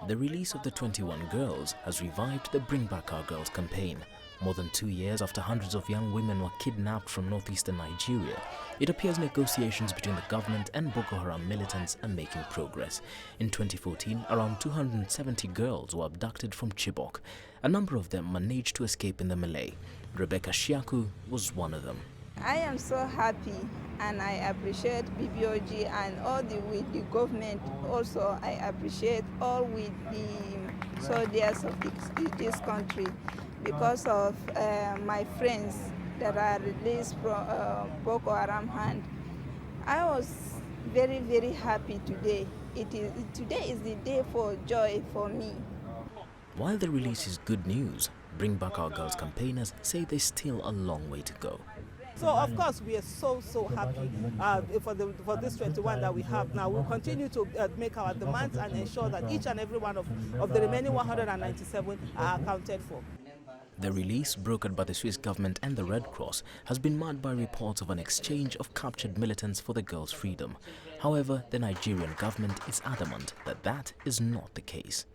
The release of the 21 girls has revived the Bring Back Our Girls campaign. More than 2 years after hundreds of young women were kidnapped from northeastern Nigeria, it appears negotiations between the government and Boko Haram militants are making progress. In 2014, around 270 girls were abducted from Chibok. A number of them managed to escape in the Malay. Rebecca Shiaku was one of them. I am so happy and I appreciate BBOG and all with the government. Also, I appreciate all with the soldiers of this country because of my friends that are released from Boko Haram hand. I was very, very happy today. Today is the day for joy for me. While the release is good news, Bring Back Our Girls campaigners say there's still a long way to go. So of course we are so happy for this 21 that we have now. We'll continue to make our demands and ensure that each and every one of the remaining 197 are accounted for. The release, brokered by the Swiss government and the Red Cross, has been marked by reports of an exchange of captured militants for the girls' freedom. However, the Nigerian government is adamant that that is not the case.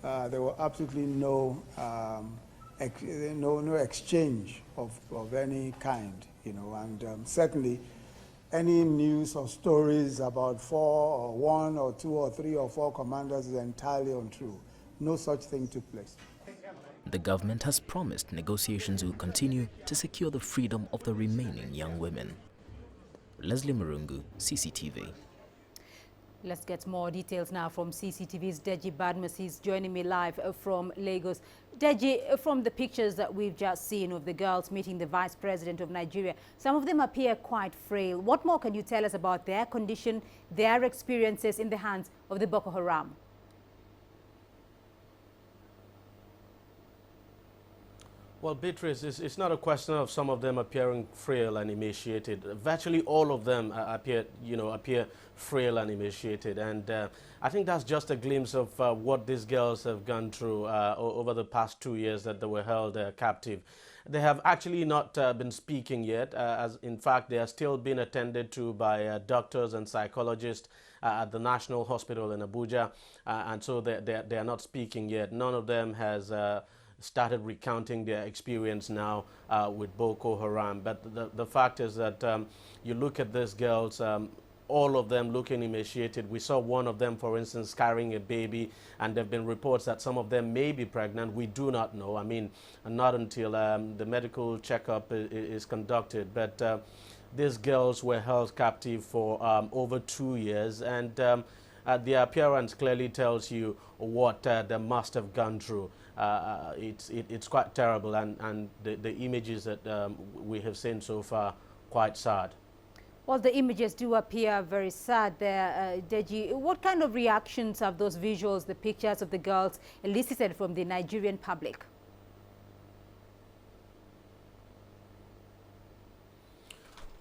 There were absolutely no exchange of any kind, and certainly any news or stories about 4 or 1 or 2 or 3 or 4 commanders is entirely untrue. No such thing took place. The government has promised negotiations will continue to secure the freedom of the remaining young women. Leslie Marungu, CCTV. Let's get more details now from CCTV's Deji Badmus. He's joining me live from Lagos. Deji, from the pictures that we've just seen of the girls meeting the Vice President of Nigeria, some of them appear quite frail. What more can you tell us about their condition, their experiences in the hands of the Boko Haram? Well, Beatrice, it's not a question of some of them appearing frail and emaciated. Virtually all of them appear frail and emaciated, and I think that's just a glimpse of what these girls have gone through over the past 2 years that they were held captive. They have actually not been speaking yet, as in fact they are still being attended to by doctors and psychologists at the National Hospital in Abuja, and so they are not speaking yet. None of them has started recounting their experience now with Boko Haram. But the fact is that you look at these girls, all of them looking emaciated. We saw one of them, for instance, carrying a baby, and there have been reports that some of them may be pregnant. We do not know. I mean, not until the medical checkup is conducted. But these girls were held captive for over 2 years, and their appearance clearly tells you what they must have gone through. It's quite terrible, and the images that we have seen so far, quite sad. Well, the images do appear very sad there, Deji. What kind of reactions have those visuals, the pictures of the girls, elicited from the Nigerian public?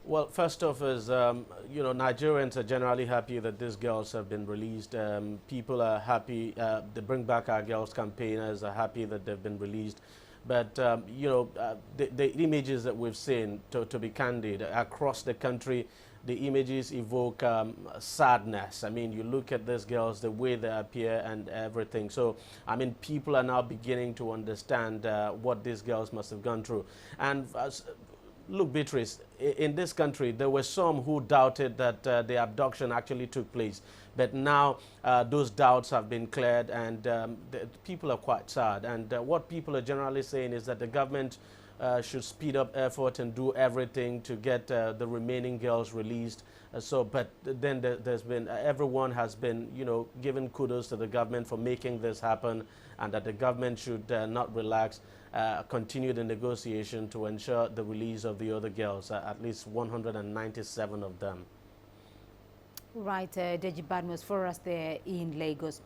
Well, first off is, Nigerians are generally happy that these girls have been released. People are happy, the Bring Back Our Girls campaigners are happy that they've been released. But, the images that we've seen, to be candid, across the country, the images evoke sadness. I mean, you look at these girls, the way they appear and everything. So, I mean, people are now beginning to understand what these girls must have gone through. And look, Beatrice, in this country, there were some who doubted that the abduction actually took place. But now those doubts have been cleared, and the people are quite sad. And what people are generally saying is that the government should speed up effort and do everything to get the remaining girls released. But then there's been, everyone has been, giving kudos to the government for making this happen, and that the government should not relax, continue the negotiation to ensure the release of the other girls, at least 197 of them. Right, Deji Badmus for us there in Lagos.